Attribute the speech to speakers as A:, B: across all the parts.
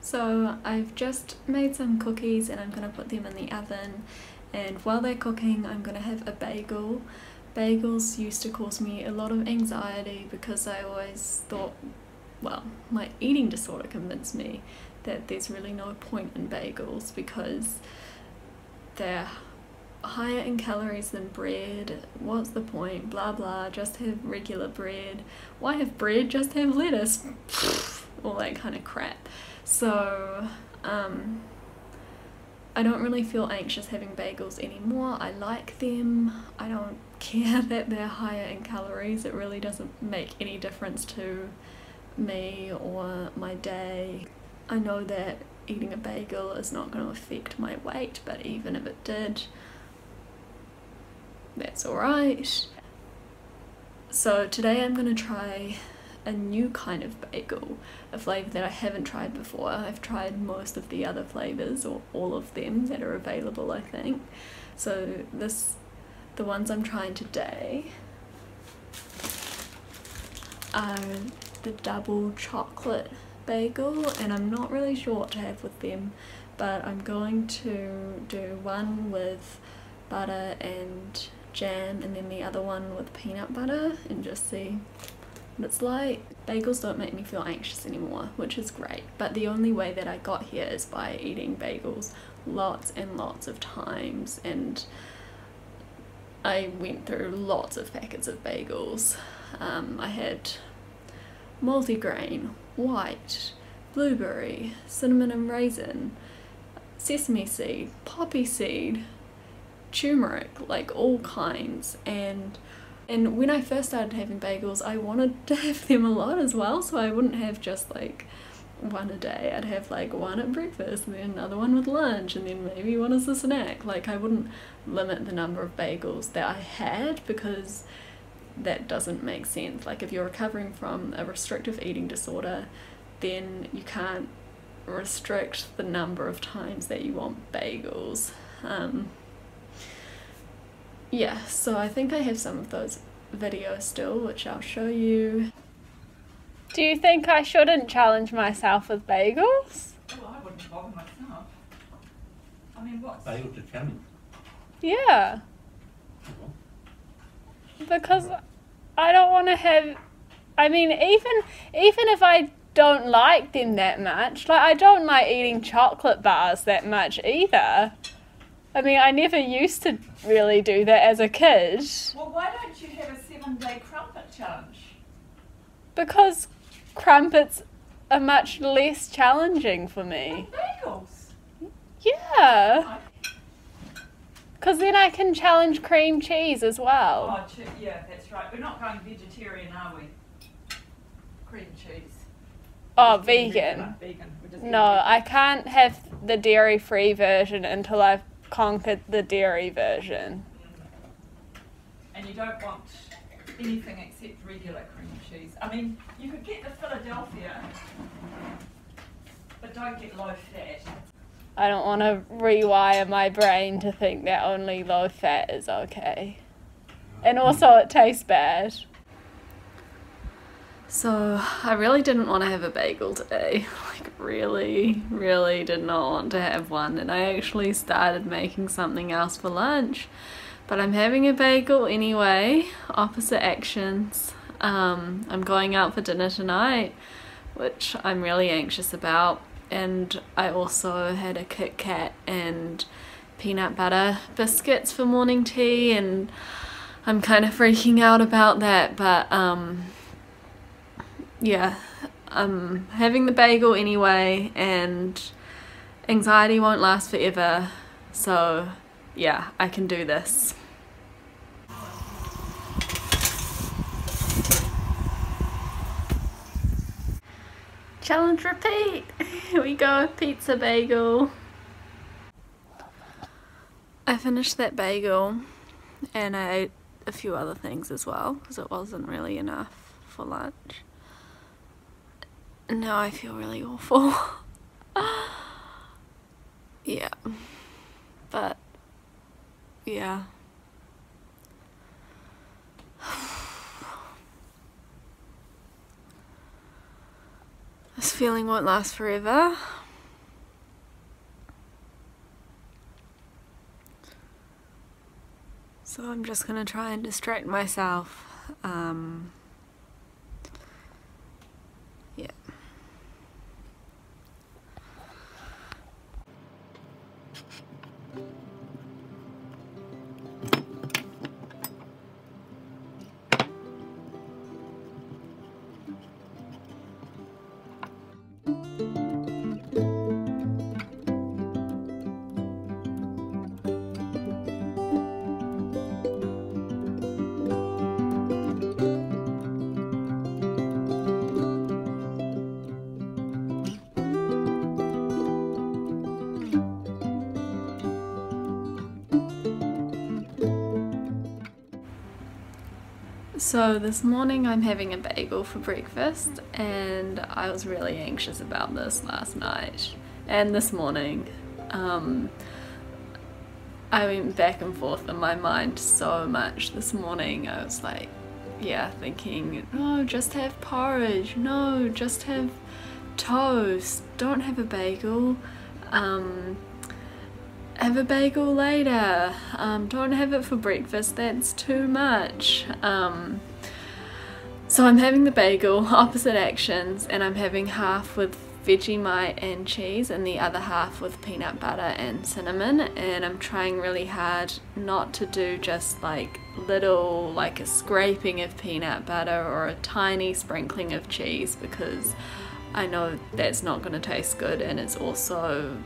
A: So I've just made some cookies and I'm going to put them in the oven, and while they're cooking I'm going to have a bagel. Bagels used to cause me a lot of anxiety because I always thought, well, my eating disorder convinced me that there's really no point in bagels because they're higher in calories than bread. What's the point? Blah blah, just have regular bread. Why have bread? Just have lettuce. All that kind of crap. So I don't really feel anxious having bagels anymore. I like them. I don't care that they're higher in calories. It really doesn't make any difference to me or my day. I know that eating a bagel is not going to affect my weight, but even if it did, that's alright. So today I'm going to try a new kind of bagel, a flavour that I haven't tried before. I've tried most of the other flavours, or all of them that are available, I think. So the ones I'm trying today are the double chocolate bagel, and I'm not really sure what to have with them, but I'm going to do one with butter and jam and then the other one with peanut butter and just see what it's like. Bagels don't make me feel anxious anymore, which is great, but the only way that I got here is by eating bagels lots and lots of times, and I went through lots of packets of bagels. I had multigrain, white, blueberry, cinnamon and raisin, sesame seed, poppy seed, turmeric, like all kinds. And when I first started having bagels, I wanted to have them a lot as well, so I wouldn't have just like one a day. I'd have like one at breakfast and then another one with lunch and then maybe one as a snack. Like, I wouldn't limit the number of bagels that I had because that doesn't make sense. Like, if you're recovering from a restrictive eating disorder, then you can't restrict the number of times that you want bagels. Yeah, so I think I have some of those videos still, which I'll show you. Do you think I shouldn't challenge myself with bagels?
B: Well, I wouldn't bother myself. I mean, what's...
C: Bagels a challenge?
A: Yeah. Because I don't want to have... I mean, even if I don't like them that much, like, I don't like eating chocolate bars that much either. I mean, I never used to really do that as a kid.
B: Well, why don't you have a 7-day crumpet challenge?
A: Because crumpets are much less challenging for me.
B: Like bagels?
A: Yeah. Because then I can challenge cream cheese as well.
B: Oh, yeah, that's right. We're not going vegetarian, are we? Cream cheese.
A: Oh, vegan.
B: Vegan.
A: No, I can't have the dairy-free version until I've conquered the dairy version.
B: And you don't want anything except regular cream cheese. I mean, you could get the Philadelphia, but don't get low fat.
A: I don't want to rewire my brain to think that only low fat is okay. And also it tastes bad. So I really didn't want to have a bagel today. Like, really did not want to have one, and I actually started making something else for lunch. But I'm having a bagel anyway. Opposite actions. I'm going out for dinner tonight, which I'm really anxious about. And I also had a Kit Kat and peanut butter biscuits for morning tea, and I'm kind of freaking out about that, but yeah, I'm having the bagel anyway, and anxiety won't last forever, so yeah, I can do this. Challenge repeat! Here we go, pizza bagel. I finished that bagel and I ate a few other things as well because it wasn't really enough for lunch. And now I feel really awful. Yeah, but yeah. This feeling won't last forever, So I'm just gonna try and distract myself. Yeah. So this morning I'm having a bagel for breakfast, and I was really anxious about this last night and this morning. I went back and forth in my mind so much this morning. I was like, yeah, thinking, no, just have porridge, no, just have toast, don't have a bagel. Have a bagel later, don't have it for breakfast, that's too much. So I'm having the bagel, opposite actions, and I'm having half with Vegemite and cheese and the other half with peanut butter and cinnamon, and I'm trying really hard not to do just like little, like a scraping of peanut butter or a tiny sprinkling of cheese, because I know that's not going to taste good, and it's also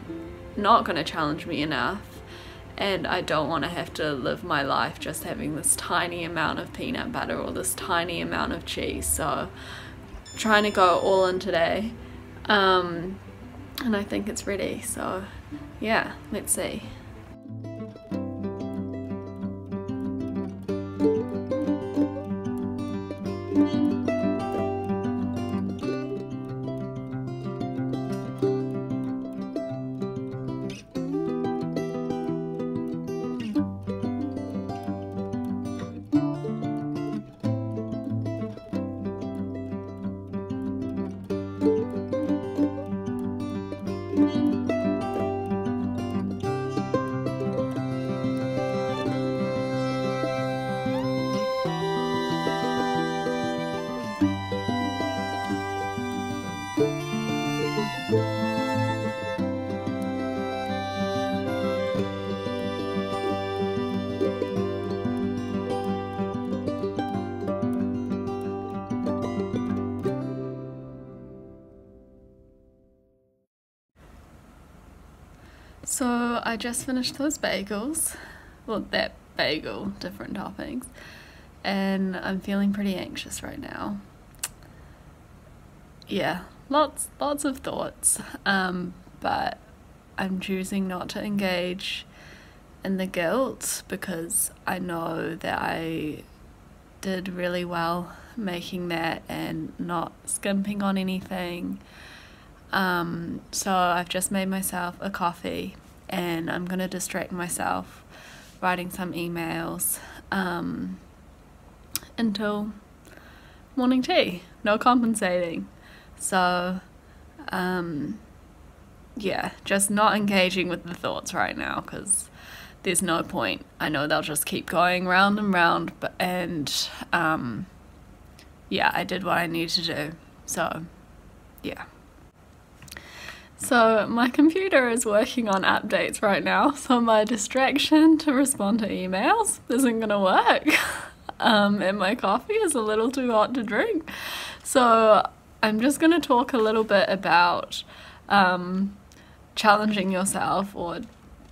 A: not going to challenge me enough, and I don't want to have to live my life just having this tiny amount of peanut butter or this tiny amount of cheese. So trying to go all in today, and I think it's ready, so yeah, let's see. So I just finished those bagels, well, that bagel, different toppings, and I'm feeling pretty anxious right now. Yeah, lots of thoughts, but I'm choosing not to engage in the guilt, because I know that I did really well making that and not skimping on anything. So I've just made myself a coffee, and I'm gonna distract myself writing some emails until morning tea. No compensating. So yeah, just not engaging with the thoughts right now, because there's no point. I know they'll just keep going round and round, yeah, I did what I needed to do, so yeah. So my computer is working on updates right now, so my distraction to respond to emails isn't gonna work. And my coffee is a little too hot to drink. So I'm just gonna talk a little bit about challenging yourself, or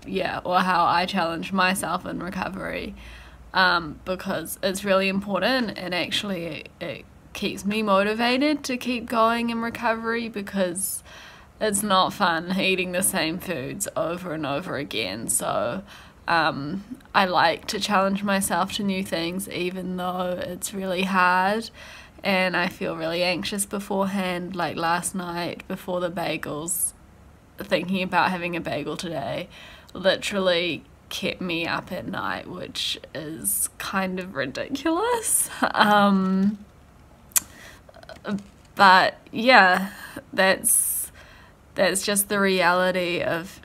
A: how I challenge myself in recovery, because it's really important, and actually it keeps me motivated to keep going in recovery, because it's not fun eating the same foods over and over again. So I like to challenge myself to new things, even though it's really hard and I feel really anxious beforehand. Like last night before the bagels, thinking about having a bagel today literally kept me up at night, which is kind of ridiculous. But yeah, that's just the reality of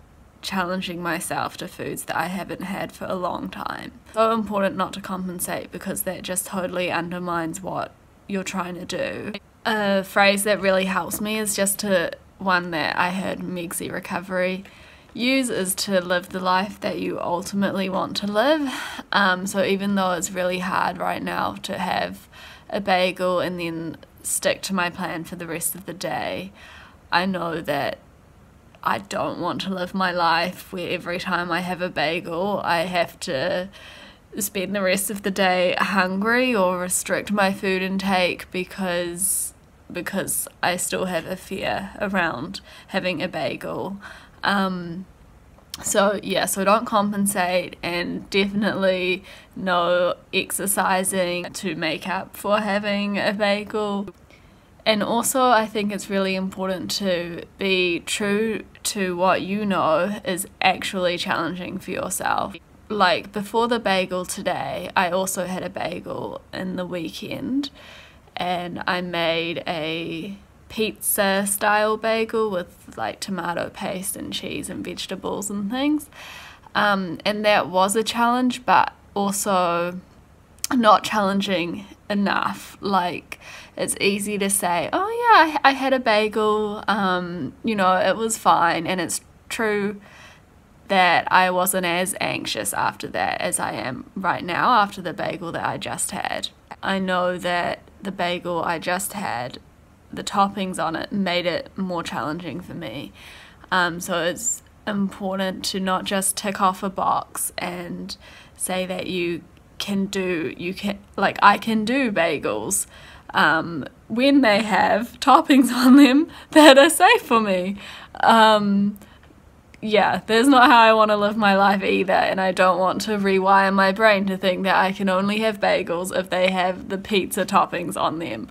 A: challenging myself to foods that I haven't had for a long time. So important not to compensate, because that just totally undermines what you're trying to do. A phrase that really helps me is one that I heard Megsy Recovery use, is to live the life that you ultimately want to live. So even though it's really hard right now to have a bagel and then stick to my plan for the rest of the day, I know that I don't want to live my life where every time I have a bagel I have to spend the rest of the day hungry or restrict my food intake because I still have a fear around having a bagel. So don't compensate, and definitely no exercising to make up for having a bagel. And also I think it's really important to be true to what you know is actually challenging for yourself. Like before the bagel today, I also had a bagel in the weekend, and I made a pizza style bagel with like tomato paste and cheese and vegetables and things, and that was a challenge, but also not challenging enough. Like, it's easy to say, oh yeah, I had a bagel, it was fine, and it's true that I wasn't as anxious after that as I am right now after the bagel that I just had. I know that the bagel I just had, the toppings on it made it more challenging for me. So it's important to not just tick off a box and say that I can do bagels when they have toppings on them that are safe for me. That's not how I want to live my life either, and I don't want to rewire my brain to think that I can only have bagels if they have the pizza toppings on them,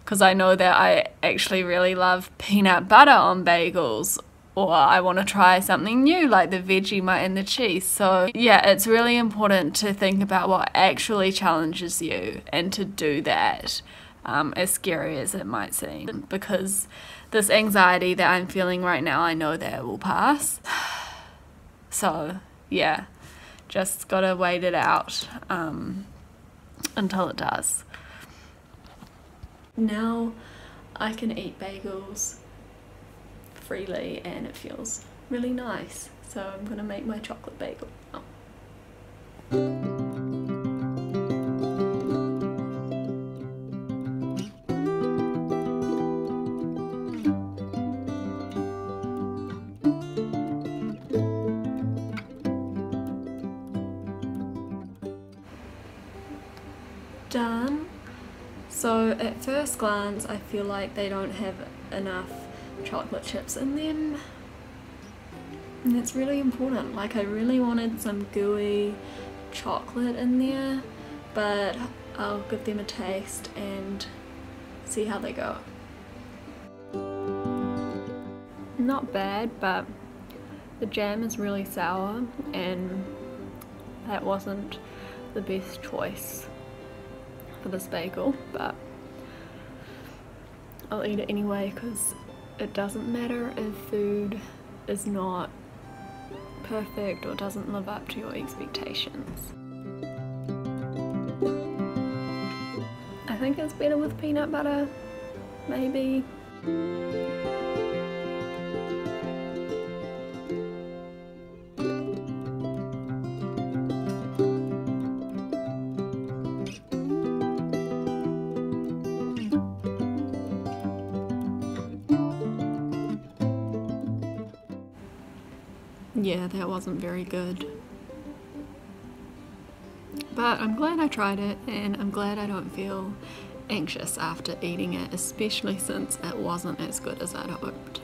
A: because I know that I actually really love peanut butter on bagels, or I want to try something new like the Vegemite and the cheese. So yeah, it's really important to think about what actually challenges you and to do that, as scary as it might seem, because this anxiety that I'm feeling right now, I know that it will pass. So yeah, just gotta wait it out until it does. Now I can eat bagels freely and it feels really nice, so I'm gonna make my chocolate bagel now. Done. So at first glance I feel like they don't have enough chocolate chips in them, and it's really important. Like, I really wanted some gooey chocolate in there, but I'll give them a taste and see how they go. Not bad, but the jam is really sour and that wasn't the best choice for this bagel, but I'll eat it anyway because it doesn't matter if food is not perfect or doesn't live up to your expectations. I think it's better with peanut butter, maybe. Yeah, that wasn't very good. But I'm glad I tried it, and I'm glad I don't feel anxious after eating it, especially since it wasn't as good as I'd hoped.